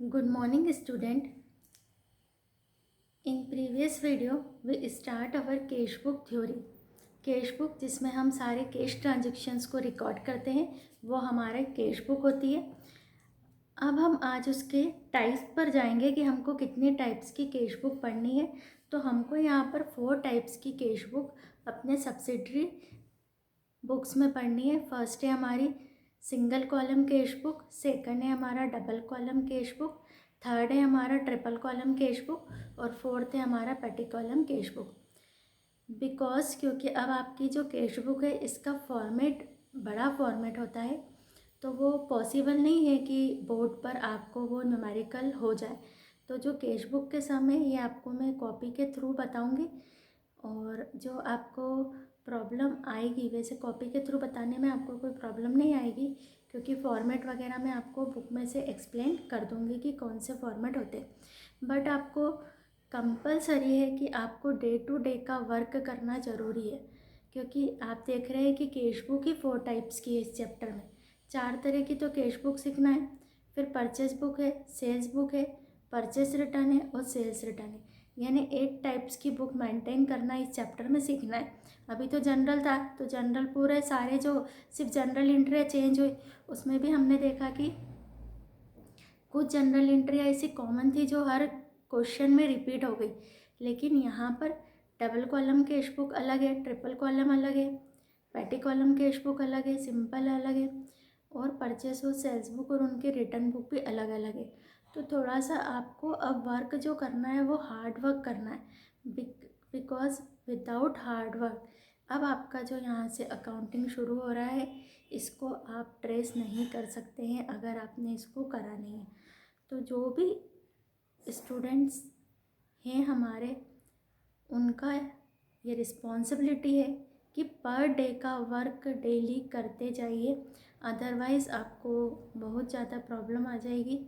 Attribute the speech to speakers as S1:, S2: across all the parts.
S1: Good morning, student. In previous video, we start our cash book theory. Cash book जिसमें हम सारे cash transactions को record करते हैं वो हमारे कैश बुक होती है। अब हम आज उसके टाइप्स पर जाएंगे कि हमको कितने टाइप्स की कैश बुक पढ़नी है। तो हमको यहाँ पर 4 टाइप्स की कैश बुक अपने सब्सिडरी बुक्स में पढ़नी है। फर्स्ट है हमारी single column cash book, second है हमारा double column cash book, third है हमारा ट्रिपल कॉलम कैश बुक और फोर्थ है हमारा पेटी कॉलम कैश बुक। बिकॉज क्योंकि अब आपकी जो कैश बुक है इसका फॉर्मेट बड़ा फॉर्मेट होता है, तो वो पॉसिबल नहीं है कि बोर्ड पर आपको वो न्यूमेरिकल हो जाए। तो जो कैश बुक के समय ये आपको मैं कॉपी के थ्रू बताऊंगी और जो आपको प्रॉब्लम आएगी, वैसे कॉपी के थ्रू बताने में आपको कोई प्रॉब्लम नहीं आएगी क्योंकि फॉर्मेट वगैरह मैं आपको बुक में से एक्सप्लेन कर दूंगी कि कौन से फॉर्मेट होते हैं। बट आपको कंपलसरी है कि आपको डे टू डे का वर्क करना ज़रूरी है, क्योंकि आप देख रहे हैं कि कैश बुक ही 4 टाइप्स की है। इस चैप्टर में 4 तरह की तो कैश बुक सीखना है। फिर परचेज बुक है, सेल्स बुक है, परचेज रिटर्न है और सेल्स रिटर्न है, यानी 8 टाइप्स की बुक मेंटेन करना इस चैप्टर में सीखना है। अभी तो जनरल था, तो जनरल पूरे सारे जो सिर्फ जनरल एंट्री चेंज हुई, उसमें भी हमने देखा कि कुछ जनरल एंट्री ऐसी कॉमन थी जो हर क्वेश्चन में रिपीट हो गई। लेकिन यहाँ पर डबल कॉलम कैश बुक अलग है, ट्रिपल कॉलम अलग है, पेटी कॉलम कैश बुक अलग है, सिंपल अलग है और परचेस और सेल्स बुक और उनके रिटर्न बुक भी अलग अलग है। तो थोड़ा सा आपको अब वर्क जो करना है वो हार्ड वर्क करना है, बिकॉज विदाउट हार्ड वर्क अब आपका जो यहाँ से अकाउंटिंग शुरू हो रहा है इसको आप ट्रेस नहीं कर सकते हैं अगर आपने इसको करा नहीं है। तो जो भी स्टूडेंट्स हैं हमारे, उनका ये रिस्पॉन्सिबिलिटी है कि पर डे का वर्क डेली करते जाइए, अदरवाइज़ आपको बहुत ज़्यादा प्रॉब्लम आ जाएगी,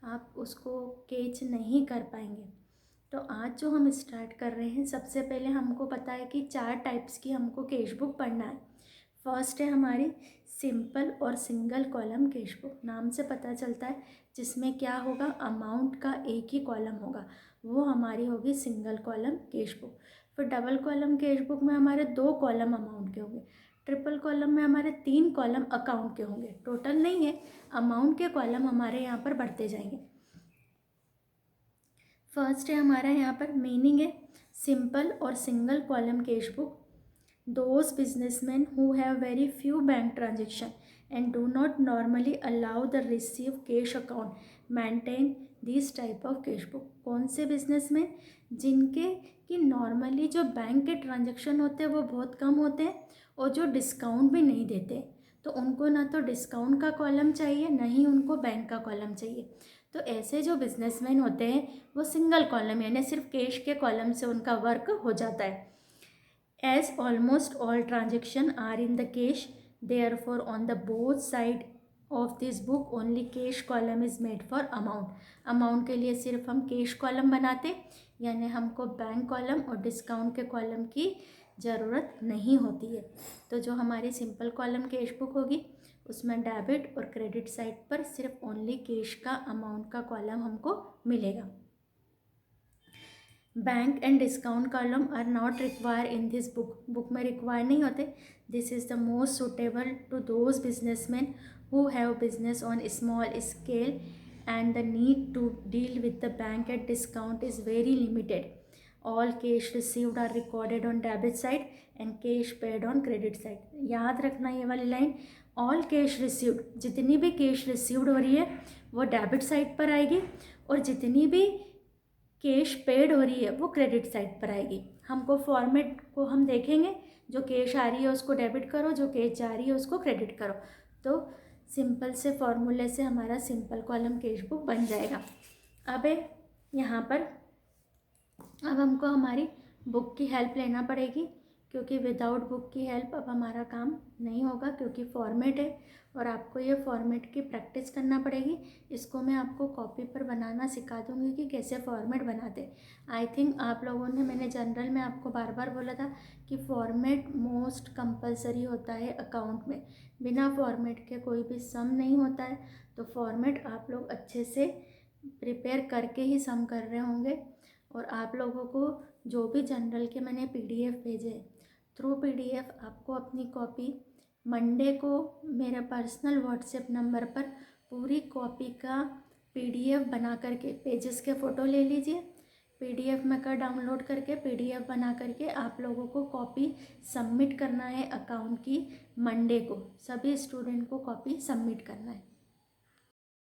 S1: आप उसको कैच नहीं कर पाएंगे। तो आज जो हम स्टार्ट कर रहे हैं, सबसे पहले हमको पता है कि 4 टाइप्स की हमको कैश बुक पढ़ना है। फर्स्ट है हमारी सिंपल और सिंगल कॉलम कैश बुक। नाम से पता चलता है जिसमें क्या होगा, अमाउंट का एक ही कॉलम होगा, वो हमारी होगी सिंगल कॉलम कैश बुक। फिर डबल कॉलम कैश बुक में हमारे 2 कॉलम अमाउंट के होंगे, ट्रिपल कॉलम में हमारे 3 कॉलम अकाउंट के होंगे। टोटल नहीं है, अमाउंट के कॉलम हमारे यहाँ पर बढ़ते जाएंगे। फर्स्ट है हमारा यहाँ पर मीनिंग है सिंपल और single column cash book. Those businessmen who have very few bank transactions and do not normally allow the receive cash account maintain this type of cash book। कौन से बिजनेसमैन जिनके कि नॉर्मली जो bank के transaction होते हैं वो बहुत कम होते हैं और जो डिस्काउंट भी नहीं देते, तो उनको ना तो डिस्काउंट का कॉलम चाहिए ना ही उनको बैंक का कॉलम चाहिए। तो ऐसे जो बिजनेसमैन होते हैं वो सिंगल कॉलम यानी सिर्फ कैश के कॉलम से उनका वर्क हो जाता है। As almost all transactions are in the cash, therefore on the both side of this book only cash column is made for amount। Amount के लिए सिर्फ हम कैश कॉलम बनाते, यानी हमको बैंक कॉलम और डिस्काउंट के कॉलम की ज़रूरत नहीं होती है। तो जो हमारी सिंपल कॉलम कैश बुक होगी उसमें डेबिट और क्रेडिट साइड पर सिर्फ ओनली कैश का अमाउंट का कॉलम हमको मिलेगा। Bank and discount column are not require in this book, book में रिक्वायर नहीं होते। This is the most suitable to those businessman who have business on small scale and the need to deal with the bank at discount is very limited. All cash received are recorded on debit side and cash paid on credit side. याद रखना ये वाली line, all cash received, जितनी भी cash received हो रही है वो डेबिट साइड पर आएगी और जितनी भी कैश पेड हो रही है वो क्रेडिट साइड पर आएगी। हमको फॉर्मेट को हम देखेंगे, जो कैश आ रही है उसको डेबिट करो, जो कैश जा रही है उसको क्रेडिट करो। तो सिंपल से फॉर्मूले से हमारा सिंपल कॉलम कैश बुक बन जाएगा। अब यहाँ पर अब हमको हमारी बुक की हेल्प लेना पड़ेगी, क्योंकि विदाउट बुक की हेल्प अब हमारा काम नहीं होगा, क्योंकि फॉर्मेट है और आपको ये फॉर्मेट की प्रैक्टिस करना पड़ेगी। इसको मैं आपको कॉपी पर बनाना सिखा दूँगी कि कैसे फॉर्मेट बनाते। आई थिंक आप लोगों ने, मैंने जनरल में आपको बार बार बोला था कि फॉर्मेट मोस्ट कंपलसरी होता है अकाउंट में, बिना फॉर्मेट के कोई भी सम नहीं होता है। तो फॉर्मेट आप लोग अच्छे से प्रिपेयर करके ही सम कर रहे होंगे। और आप लोगों को जो भी जनरल के मैंने पीडीएफ भेजे, थ्रू पीडीएफ आपको अपनी कॉपी मंडे को मेरे पर्सनल व्हाट्सएप नंबर पर पूरी कॉपी का पीडीएफ बना करके, पेजेस के फ़ोटो ले लीजिए, पीडीएफ में का डाउनलोड करके पीडीएफ बना करके आप लोगों को कॉपी सबमिट करना है अकाउंट की। मंडे को सभी स्टूडेंट को कॉपी सबमिट करना है।